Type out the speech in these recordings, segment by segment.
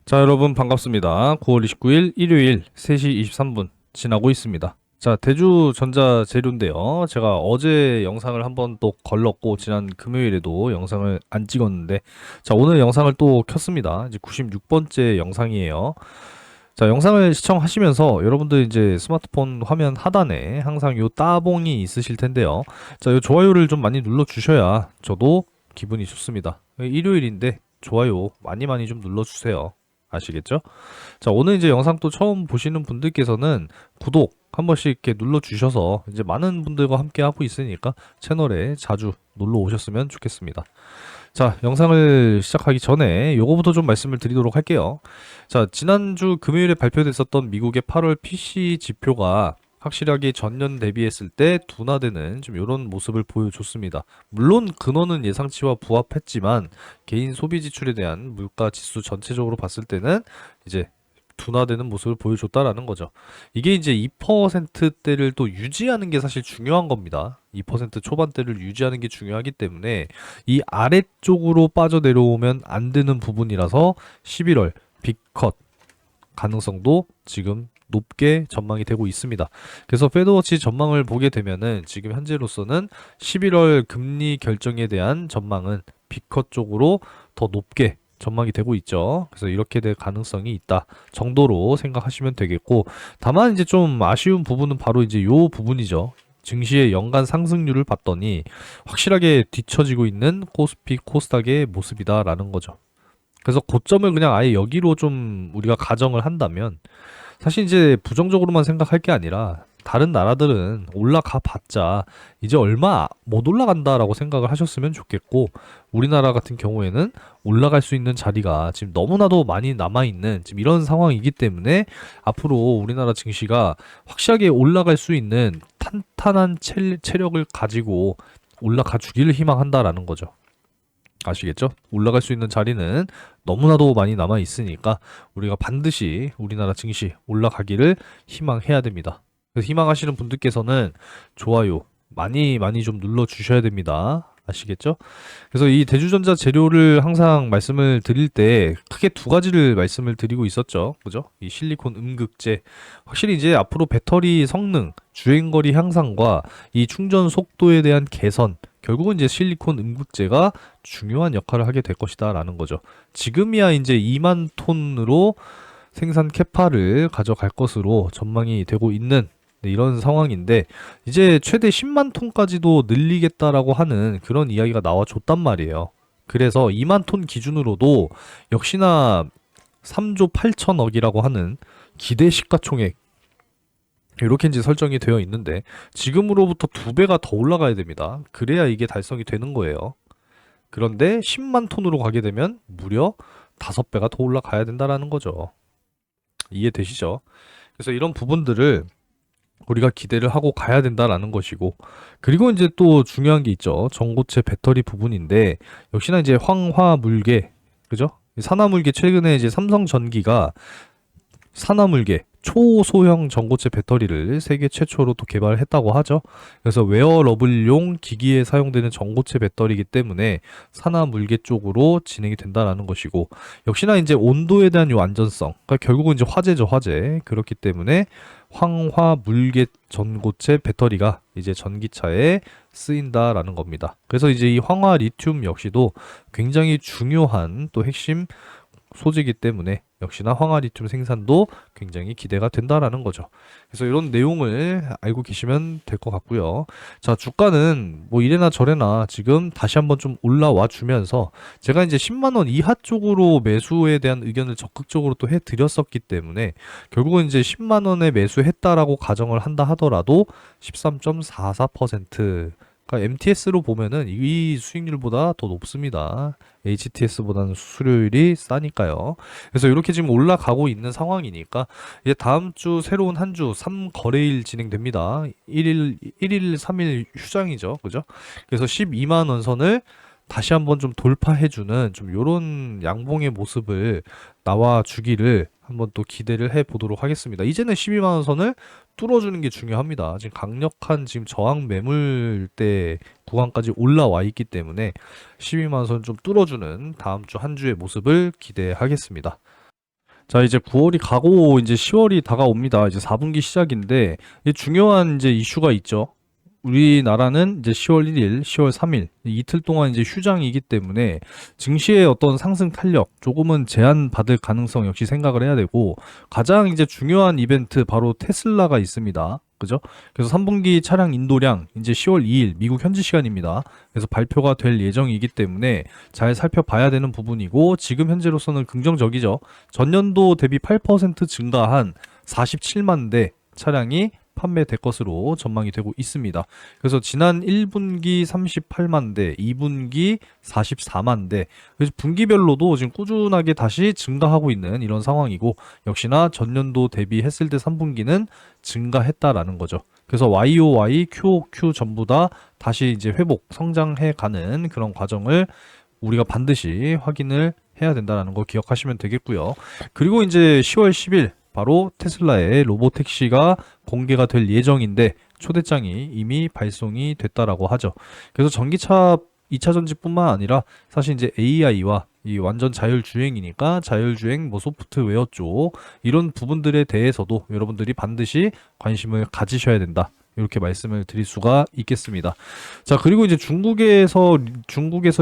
자, 여러분 반갑습니다. 9월 29일 일요일 3시 23분 지나고 있습니다. 자, 대주전자 재료인데요. 제가 어제 영상을 한번 또 걸렀고 지난 금요일에도 영상을 안 찍었는데, 자, 오늘 영상을 또 켰습니다. 이제 96번째 영상이에요. 자, 영상을 시청하시면서 여러분들 이제 스마트폰 화면 하단에 항상 요 따봉이 있으실 텐데요. 자, 요 좋아요를 좀 많이 눌러 주셔야 저도 기분이 좋습니다. 일요일인데 좋아요 많이 많이 좀 눌러 주세요. 아시겠죠? 자, 오늘 이제 영상 또 처음 보시는 분들께서는 구독 한 번씩 이렇게 눌러 주셔서 이제 많은 분들과 함께 하고 있으니까 채널에 자주 놀러 오셨으면 좋겠습니다. 자, 영상을 시작하기 전에 요거부터 좀 말씀을 드리도록 할게요. 자, 지난주 금요일에 발표됐었던 미국의 8월 PC 지표가 확실하게 전년 대비했을 때 둔화되는 좀 이런 모습을 보여줬습니다. 물론 근원은 예상치와 부합했지만 개인 소비 지출에 대한 물가 지수 전체적으로 봤을 때는 이제 둔화되는 모습을 보여줬다라는 거죠. 이게 이제 2%대를 또 유지하는 게 사실 중요한 겁니다. 2% 초반대를 유지하는 게 중요하기 때문에 이 아래쪽으로 빠져내려오면 안 되는 부분이라서 11월 빅컷 가능성도 지금 높게 전망이 되고 있습니다. 그래서 페드워치 전망을 보게 되면은 지금 현재로서는 11월 금리 결정에 대한 전망은 B컷 쪽으로 더 높게 전망이 되고 있죠. 그래서 이렇게 될 가능성이 있다 정도로 생각하시면 되겠고, 다만 이제 좀 아쉬운 부분은 바로 이제 요 부분이죠. 증시의 연간 상승률을 봤더니 확실하게 뒤처지고 있는 코스피 코스닥의 모습이다라는 거죠. 그래서 고점을 그냥 아예 여기로 좀 우리가 가정을 한다면, 사실 이제 부정적으로만 생각할 게 아니라 다른 나라들은 올라가 봤자 이제 얼마 못 올라간다라고 생각을 하셨으면 좋겠고, 우리나라 같은 경우에는 올라갈 수 있는 자리가 지금 너무나도 많이 남아있는 지금 이런 상황이기 때문에 앞으로 우리나라 증시가 확실하게 올라갈 수 있는 탄탄한 체력을 가지고 올라가 주기를 희망한다라는 거죠. 아시겠죠? 올라갈 수 있는 자리는 너무나도 많이 남아 있으니까 우리가 반드시 우리나라 증시 올라가기를 희망해야 됩니다. 그래서 희망하시는 분들께서는 좋아요 많이 많이 좀 눌러 주셔야 됩니다. 아시겠죠? 그래서 이 대주전자 재료를 항상 말씀을 드릴 때 크게 두 가지를 말씀을 드리고 있었죠. 그죠? 이 실리콘 음극재. 확실히 이제 앞으로 배터리 성능, 주행거리 향상과 이 충전 속도에 대한 개선, 결국은 이제 실리콘 음극재가 중요한 역할을 하게 될 것이다라는 거죠. 지금이야 이제 2만 톤으로 생산 캐파를 가져갈 것으로 전망이 되고 있는, 네, 이런 상황인데, 이제 최대 10만 톤까지도 늘리겠다라고 하는 그런 이야기가 나와줬단 말이에요. 그래서 2만 톤 기준으로도 역시나 3조 8천억이라고 하는 기대 시가총액, 이렇게 이제 설정이 되어 있는데 지금으로부터 두 배가 더 올라가야 됩니다. 그래야 이게 달성이 되는 거예요. 그런데 10만 톤으로 가게 되면 무려 5배가 더 올라가야 된다라는 거죠. 이해되시죠? 그래서 이런 부분들을 우리가 기대를 하고 가야 된다라는 것이고, 그리고 이제 또 중요한 게 있죠. 전고체 배터리 부분인데 역시나 이제 황화물계, 그죠? 산화물계, 최근에 이제 삼성전기가 산화물계 초소형 전고체 배터리를 세계 최초로 또 개발했다고 하죠. 그래서 웨어러블용 기기에 사용되는 전고체 배터리이기 때문에 산화물계 쪽으로 진행이 된다라는 것이고, 역시나 이제 온도에 대한 요 안전성, 그러니까 결국은 이제 화재죠, 화재. 그렇기 때문에 황화물계 전고체 배터리가 이제 전기차에 쓰인다라는 겁니다. 그래서 이제 이 황화 리튬 역시도 굉장히 중요한 또 핵심 소재이기 때문에 역시나 황화리튬 생산도 굉장히 기대가 된다라는 거죠. 그래서 이런 내용을 알고 계시면 될 것 같고요. 자, 주가는 뭐 이래나 저래나 지금 다시 한번 좀 올라와 주면서, 제가 이제 10만 원 이하 쪽으로 매수에 대한 의견을 적극적으로 또 해드렸었기 때문에 결국은 이제 10만 원에 매수했다라고 가정을 한다 하더라도 13.44%, 그러니까 MTS로 보면은 이 수익률보다 더 높습니다. HTS보다는 수수료율이 싸니까요. 그래서 이렇게 지금 올라가고 있는 상황이니까 이제 다음 주 새로운 한 주 3거래일 진행됩니다. 1일 3일 휴장이죠. 그죠? 그래서 12만 원 선을 다시 한번 좀 돌파해주는 좀 요런 양봉의 모습을 나와 주기를 한번 또 기대를 해 보도록 하겠습니다. 이제는 12만 원 선을 뚫어주는 게 중요합니다. 지금 강력한 지금 저항 매물대 구간까지 올라와 있기 때문에 12만 원 선 좀 뚫어주는 다음 주 한 주의 모습을 기대하겠습니다. 자, 이제 9월이 가고 이제 10월이 다가옵니다. 이제 4분기 시작인데 이제 중요한 이제 이슈가 있죠. 우리나라는 이제 10월 1일, 10월 3일 이틀 동안 이제 휴장이기 때문에 증시의 어떤 상승 탄력 조금은 제한받을 가능성 역시 생각을 해야 되고, 가장 이제 중요한 이벤트 바로 테슬라가 있습니다. 그죠? 그래서 3분기 차량 인도량 이제 10월 2일 미국 현지 시간입니다. 그래서 발표가 될 예정이기 때문에 잘 살펴봐야 되는 부분이고, 지금 현재로서는 긍정적이죠. 전년도 대비 8% 증가한 47만 대 차량이 판매될 것으로 전망이 되고 있습니다. 그래서 지난 1분기 38만 대, 2분기 44만 대, 그래서 분기별로도 지금 꾸준하게 다시 증가하고 있는 이런 상황이고, 역시나 전년도 대비했을 때 3분기는 증가했다라는 거죠. 그래서 YOY, QOQ 전부 다 다시 이제 회복, 성장해 가는 그런 과정을 우리가 반드시 확인을 해야 된다는 거 기억하시면 되겠고요. 그리고 이제 10월 10일 바로 테슬라의 로보택시가 공개가 될 예정인데 초대장이 이미 발송이 됐다라고 하죠. 그래서 전기차 2차 전지뿐만 아니라 사실 이제 AI와 이 완전 자율주행이니까 자율주행 뭐 소프트웨어 쪽 이런 부분들에 대해서도 여러분들이 반드시 관심을 가지셔야 된다. 이렇게 말씀을 드릴 수가 있겠습니다. 자, 그리고 이제 중국에서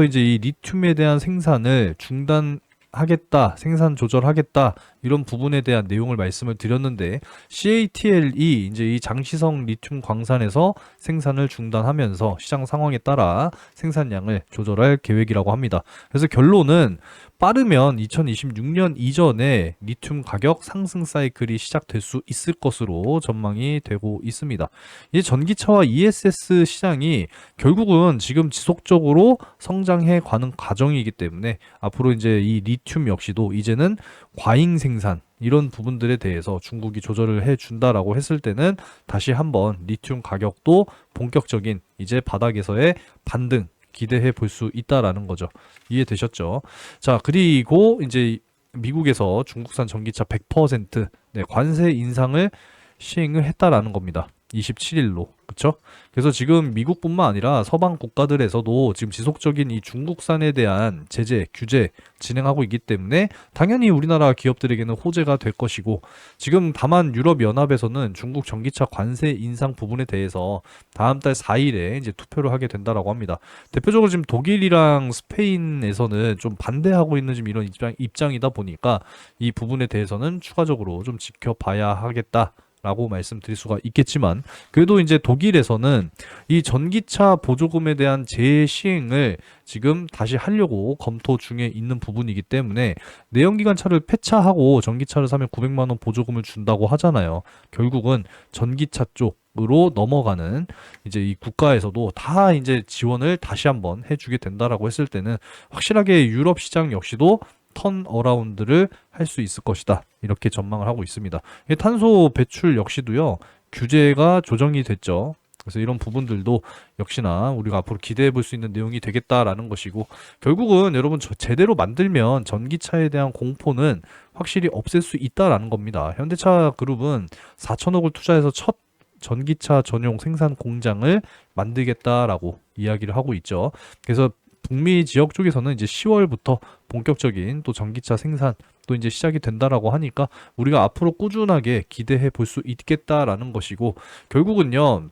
이제 이 리튬에 대한 생산을 중단하겠다, 생산 조절하겠다, 이런 부분에 대한 내용을 말씀을 드렸는데, CATL이 이제 이 장시성 리튬 광산에서 생산을 중단하면서 시장 상황에 따라 생산량을 조절할 계획이라고 합니다. 그래서 결론은 빠르면 2026년 이전에 리튬 가격 상승 사이클이 시작될 수 있을 것으로 전망이 되고 있습니다. 이 전기차와 ESS 시장이 결국은 지금 지속적으로 성장해 가는 과정이기 때문에 앞으로 이제 이 리튬 역시도 이제는 과잉 생산 이런 부분들에 대해서 중국이 조절을 해준다라고 했을 때는 다시 한번 리튬 가격도 본격적인 이제 바닥에서의 반등 기대해 볼 수 있다라는 거죠. 이해되셨죠? 자, 그리고 이제 미국에서 중국산 전기차 100% 관세 인상을 시행을 했다라는 겁니다. 27일로. 그쵸? 그래서 지금 미국뿐만 아니라 서방 국가들에서도 지금 지속적인 이 중국산에 대한 제재, 규제 진행하고 있기 때문에 당연히 우리나라 기업들에게는 호재가 될 것이고, 지금 다만 유럽연합에서는 중국 전기차 관세 인상 부분에 대해서 다음 달 4일에 이제 투표를 하게 된다라고 합니다. 대표적으로 지금 독일이랑 스페인에서는 좀 반대하고 있는 지금 이런 입장이다 보니까 이 부분에 대해서는 추가적으로 좀 지켜봐야 하겠다. 라고 말씀드릴 수가 있겠지만, 그래도 이제 독일에서는 이 전기차 보조금에 대한 재시행을 지금 다시 하려고 검토 중에 있는 부분이기 때문에, 내연기관 차를 폐차하고 전기차를 사면 900만 원 보조금을 준다고 하잖아요. 결국은 전기차 쪽으로 넘어가는 이제 이 국가에서도 다 이제 지원을 다시 한번 해주게 된다라고 했을 때는 확실하게 유럽 시장 역시도 턴어라운드를 할 수 있을 것이다. 이렇게 전망을 하고 있습니다. 탄소 배출 역시도요, 규제가 조정이 됐죠. 그래서 이런 부분들도 역시나 우리가 앞으로 기대해 볼 수 있는 내용이 되겠다라는 것이고, 결국은 여러분 제대로 만들면 전기차에 대한 공포는 확실히 없앨 수 있다라는 겁니다. 현대차 그룹은 4천억을 투자해서 첫 전기차 전용 생산 공장을 만들겠다라고 이야기를 하고 있죠. 그래서 북미 지역 쪽에서는 이제 10월부터 본격적인 또 전기차 생산 또 이제 시작이 된다라고 하니까 우리가 앞으로 꾸준하게 기대해 볼 수 있겠다라는 것이고, 결국은요,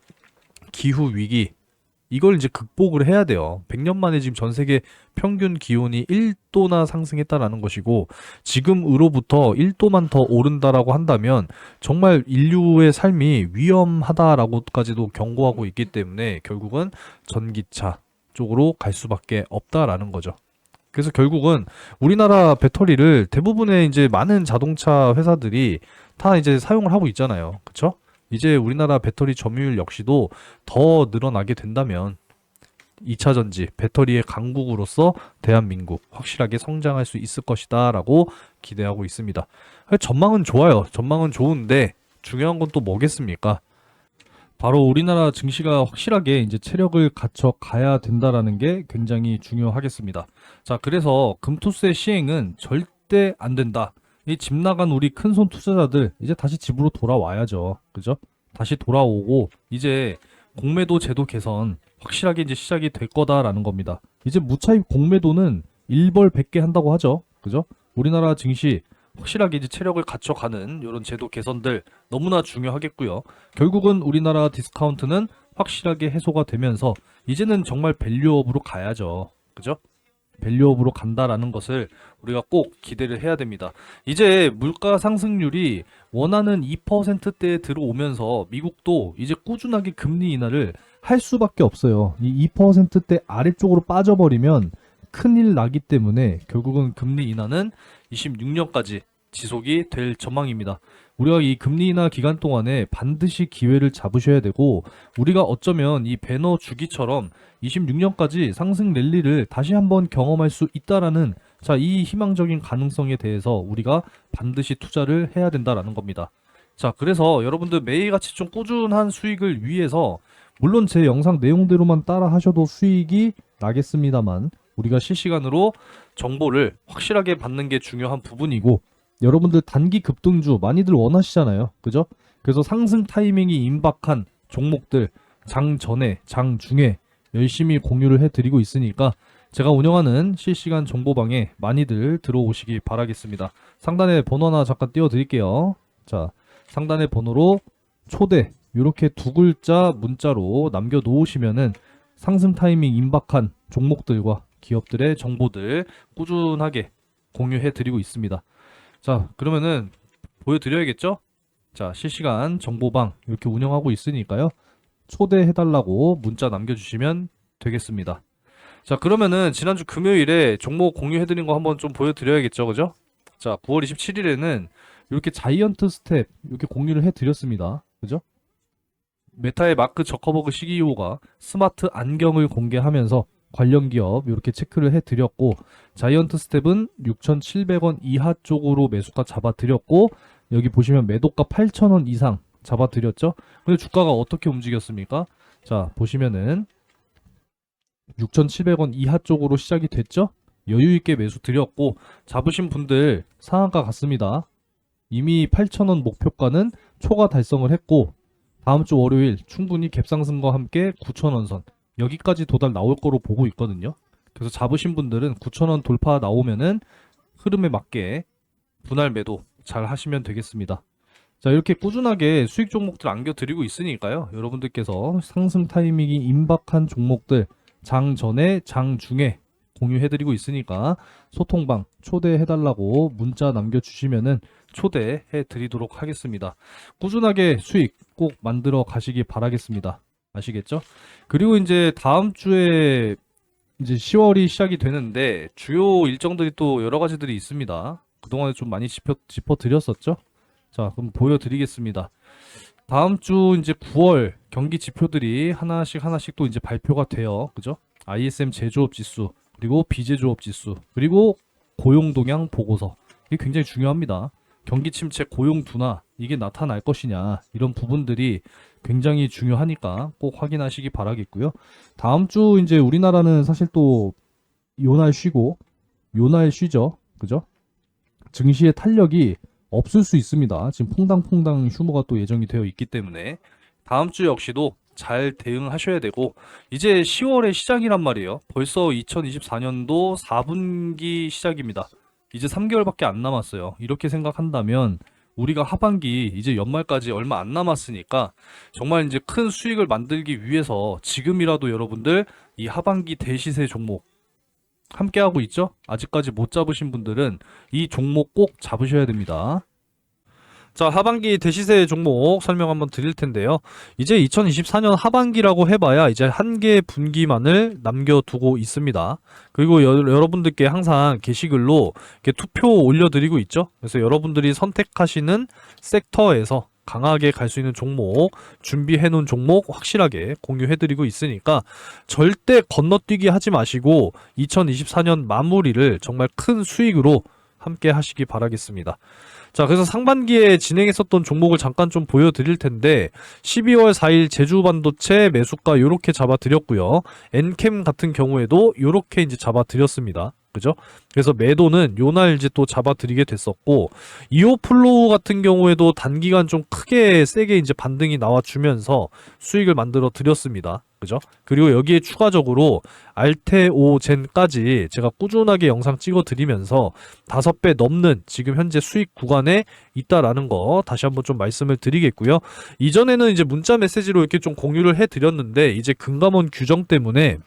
기후 위기 이걸 이제 극복을 해야 돼요. 100년 만에 지금 전 세계 평균 기온이 1도나 상승했다라는 것이고, 지금으로부터 1도만 더 오른다라고 한다면 정말 인류의 삶이 위험하다라고까지도 경고하고 있기 때문에 결국은 전기차 쪽으로 갈 수밖에 없다라는 거죠. 그래서 결국은 우리나라 배터리를 대부분의 이제 많은 자동차 회사들이 다 이제 사용을 하고 있잖아요. 그쵸? 이제 우리나라 배터리 점유율 역시도 더 늘어나게 된다면 2차 전지 배터리의 강국으로서 대한민국 확실하게 성장할 수 있을 것이다 라고 기대하고 있습니다. 전망은 좋아요. 전망은 좋은데 중요한 건 또 뭐겠습니까? 바로 우리나라 증시가 확실하게 이제 체력을 갖춰 가야 된다라는 게 굉장히 중요하겠습니다. 자, 그래서 금토세 시행은 절대 안 된다. 이 집 나간 우리 큰손 투자자들 이제 다시 집으로 돌아와야죠. 그죠? 다시 돌아오고 이제 공매도 제도 개선 확실하게 이제 시작이 될 거다라는 겁니다. 이제 무차입 공매도는 일벌 100개 한다고 하죠. 그죠? 우리나라 증시 확실하게 이제 체력을 갖춰가는 이런 제도 개선들 너무나 중요하겠고요. 결국은 우리나라 디스카운트는 확실하게 해소가 되면서 이제는 정말 밸류업으로 가야죠. 그죠? 밸류업으로 간다라는 것을 우리가 꼭 기대를 해야 됩니다. 이제 물가 상승률이 원하는 2%대에 들어오면서 미국도 이제 꾸준하게 금리 인하를 할 수밖에 없어요. 이 2%대 아래쪽으로 빠져버리면 큰일 나기 때문에 결국은 금리 인하는 26년까지 지속이 될 전망입니다. 우리가 이 금리 인하 기간 동안에 반드시 기회를 잡으셔야 되고, 우리가 어쩌면 이 배너 주기처럼 26년까지 상승 랠리를 다시 한번 경험할 수 있다라는, 자, 이 희망적인 가능성에 대해서 우리가 반드시 투자를 해야 된다라는 겁니다. 자, 그래서 여러분들 매일같이 좀 꾸준한 수익을 위해서, 물론 제 영상 내용대로만 따라 하셔도 수익이 나겠습니다만, 우리가 실시간으로 정보를 확실하게 받는 게 중요한 부분이고, 여러분들 단기 급등주 많이들 원하시잖아요. 그죠? 그래서 상승 타이밍이 임박한 종목들 장 전에, 장 중에 열심히 공유를 해드리고 있으니까 제가 운영하는 실시간 정보방에 많이들 들어오시기 바라겠습니다. 상단에 번호 하나 잠깐 띄워드릴게요. 자, 상단의 번호로 초대 이렇게 두 글자 문자로 남겨놓으시면은 상승 타이밍 임박한 종목들과 기업들의 정보들 꾸준하게 공유해드리고 있습니다. 자, 그러면은 보여드려야겠죠? 자, 실시간 정보방 이렇게 운영하고 있으니까요. 초대해달라고 문자 남겨주시면 되겠습니다. 자, 그러면은 지난주 금요일에 종목 공유해드린 거 한번 좀 보여드려야겠죠? 그죠? 자, 9월 27일에는 이렇게 자이언트 스텝 이렇게 공유를 해드렸습니다. 그죠? 메타의 마크 저커버그 CEO가 스마트 안경을 공개하면서 관련 기업 이렇게 체크를 해드렸고, 자이언트 스텝은 6,700원 이하 쪽으로 매수가 잡아드렸고, 여기 보시면 매도가 8,000원 이상 잡아드렸죠. 근데 주가가 어떻게 움직였습니까? 자, 보시면은 6,700원 이하 쪽으로 시작이 됐죠. 여유있게 매수 드렸고, 잡으신 분들 상한가 같습니다. 이미 8,000원 목표가는 초과 달성을 했고, 다음 주 월요일 충분히 갭상승과 함께 9,000원 선 여기까지 도달 나올 거로 보고 있거든요. 그래서 잡으신 분들은 9,000원 돌파 나오면은 흐름에 맞게 분할 매도 잘 하시면 되겠습니다. 자, 이렇게 꾸준하게 수익 종목들 안겨드리고 있으니까요. 여러분들께서 상승 타이밍이 임박한 종목들 장 전에, 장 중에 공유해드리고 있으니까 소통방 초대해달라고 문자 남겨주시면은 초대해드리도록 하겠습니다. 꾸준하게 수익 꼭 만들어 가시기 바라겠습니다. 아시겠죠? 그리고 이제 다음 주에 이제 10월이 시작이 되는데 주요 일정들이 또 여러 가지들이 있습니다. 그동안에 좀 많이 짚어드렸었죠? 자, 그럼 보여드리겠습니다. 다음 주 이제 9월 경기 지표들이 하나씩 또 이제 발표가 돼요. 그죠? ISM 제조업 지수, 그리고 비제조업 지수, 그리고 고용 동향 보고서. 이게 굉장히 중요합니다. 경기 침체, 고용 둔화 이게 나타날 것이냐, 이런 부분들이 굉장히 중요하니까 꼭 확인하시기 바라겠고요. 다음 주 이제 우리나라는 사실 또 요날 쉬고 요날 쉬죠. 그죠? 증시의 탄력이 없을 수 있습니다. 지금 퐁당퐁당 휴무가 또 예정이 되어 있기 때문에 다음 주 역시도 잘 대응하셔야 되고, 이제 10월의 시작이란 말이에요. 벌써 2024년도 4분기 시작입니다. 이제 3개월밖에 안 남았어요. 이렇게 생각한다면 우리가 하반기 이제 연말까지 얼마 안 남았으니까 정말 이제 큰 수익을 만들기 위해서 지금이라도 여러분들 이 하반기 대시세 종목 함께하고 있죠? 아직까지 못 잡으신 분들은 이 종목 꼭 잡으셔야 됩니다. 자, 하반기 대시세 종목 설명 한번 드릴 텐데요. 이제 2024년 하반기라고 해봐야 이제 한 개의 분기만을 남겨두고 있습니다. 그리고 여러분들께 항상 게시글로 이렇게 투표 올려드리고 있죠. 그래서 여러분들이 선택하시는 섹터에서 강하게 갈 수 있는 종목, 준비해놓은 종목 확실하게 공유해드리고 있으니까 절대 건너뛰기 하지 마시고 2024년 마무리를 정말 큰 수익으로 함께 하시기 바라겠습니다. 자, 그래서 상반기에 진행했었던 종목을 잠깐 좀 보여드릴 텐데 12월 4일 제주반도체 매수가 요렇게 잡아드렸고요. 엔캠 같은 경우에도 요렇게 이제 잡아드렸습니다. 그죠? 그래서 매도는 요날 이제 또 잡아드리게 됐었고, 이오플로우 같은 경우에도 단기간 좀 크게 세게 이제 반등이 나와주면서 수익을 만들어 드렸습니다. 그죠? 그리고 여기에 추가적으로 알테오젠까지 제가 꾸준하게 영상 찍어 드리면서 5배 넘는 지금 현재 수익 구간에 있다라는 거 다시 한번 좀 말씀을 드리겠고요. 이전에는 이제 문자 메시지로 이렇게 좀 공유를 해 드렸는데, 이제 금감원 규정 때문에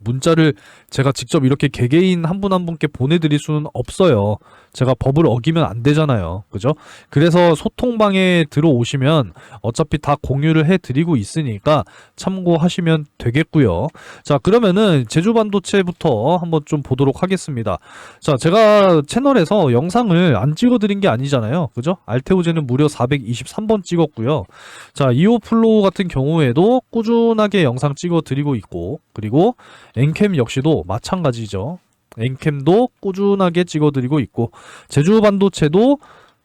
문자를 제가 직접 이렇게 개개인 한 분 한 분께 보내드릴 수는 없어요. 제가 법을 어기면 안 되잖아요. 그죠? 그래서 소통방에 들어오시면 어차피 다 공유를 해드리고 있으니까 참고하시면 되겠고요. 자, 그러면은 제주반도체부터 한번 좀 보도록 하겠습니다. 자, 제가 채널에서 영상을 안 찍어드린 게 아니잖아요. 그죠? 알테오제는 무려 423번 찍었고요. 자, 이오플로우 같은 경우에도 꾸준하게 영상 찍어드리고 있고, 그리고 엔캠 역시도 마찬가지죠. 엔캠도 꾸준하게 찍어드리고 있고, 제주반도체도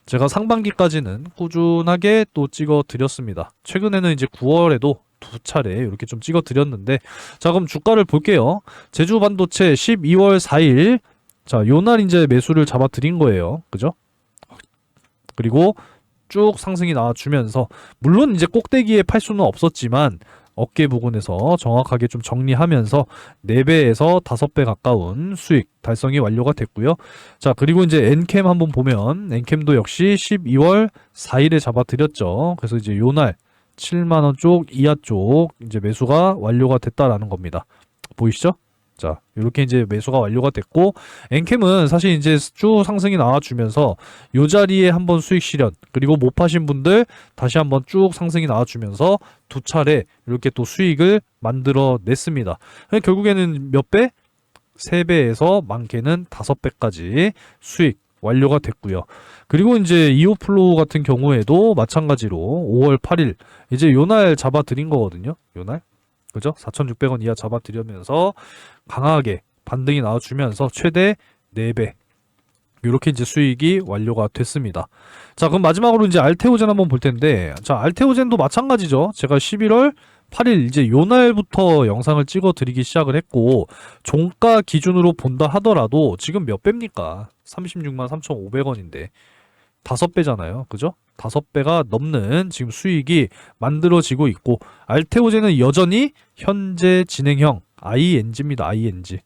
제가 상반기까지는 꾸준하게 또 찍어드렸습니다. 최근에는 이제 9월에도 2차례 이렇게 좀 찍어드렸는데, 자, 그럼 주가를 볼게요. 제주반도체 12월 4일, 자, 요날 이제 매수를 잡아드린 거예요. 그죠? 그리고 쭉 상승이 나와주면서, 물론 이제 꼭대기에 팔 수는 없었지만 어깨 부근에서 정확하게 좀 정리하면서 4배에서 5배 가까운 수익 달성이 완료가 됐고요. 자, 그리고 이제 엔캠 한번 보면 엔캠도 역시 12월 4일에 잡아드렸죠. 그래서 이제 요날 7만원 쪽 이하 쪽 이제 매수가 완료가 됐다라는 겁니다. 보이시죠? 자, 이렇게 이제 매수가 완료가 됐고, 엔캠은 사실 이제 쭉 상승이 나와주면서 요 자리에 한번 수익 실현, 그리고 못 파신 분들 다시 한번 쭉 상승이 나와주면서 2차례 이렇게 또 수익을 만들어 냈습니다. 결국에는 몇 배? 3배에서 많게는 5배까지 수익 완료가 됐고요. 그리고 이제 이오플로우 같은 경우에도 마찬가지로 5월 8일 이제 요날 잡아드린 거거든요. 요날. 그죠? 4,600원 이하 잡아드리면서 강하게 반등이 나와주면서 최대 4배 이렇게 이제 수익이 완료가 됐습니다. 자, 그럼 마지막으로 이제 알테오젠 한번 볼 텐데, 자, 알테오젠도 마찬가지죠. 제가 11월 8일 이제 요날부터 영상을 찍어 드리기 시작을 했고, 종가 기준으로 본다 하더라도 지금 몇 배입니까? 36만 3,500원인데 5배잖아요. 그죠? 5배가 넘는 지금 수익이 만들어지고 있고, 알테오젠은 여전히 현재 진행형 ING입니다. ING.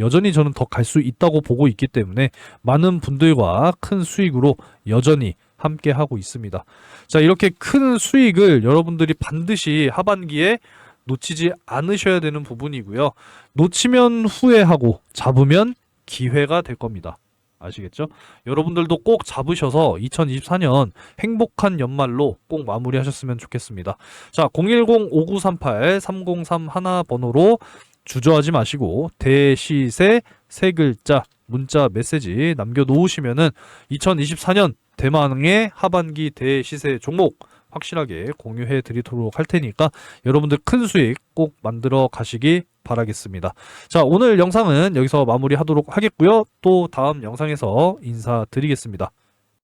여전히 저는 더 갈 수 있다고 보고 있기 때문에 많은 분들과 큰 수익으로 여전히 함께 하고 있습니다. 자, 이렇게 큰 수익을 여러분들이 반드시 하반기에 놓치지 않으셔야 되는 부분이고요. 놓치면 후회하고 잡으면 기회가 될 겁니다. 아시겠죠? 여러분들도 꼭 잡으셔서 2024년 행복한 연말로 꼭 마무리하셨으면 좋겠습니다. 자, 010-5938-3031 번호로 주저하지 마시고 대시세 3글자 문자 메시지 남겨놓으시면은 2024년 대망의 하반기 대시세 종목 확실하게 공유해 드리도록 할 테니까 여러분들 큰 수익 꼭 만들어 가시기 바라겠습니다. 자, 오늘 영상은 여기서 마무리하도록 하겠고요. 또 다음 영상에서 인사드리겠습니다.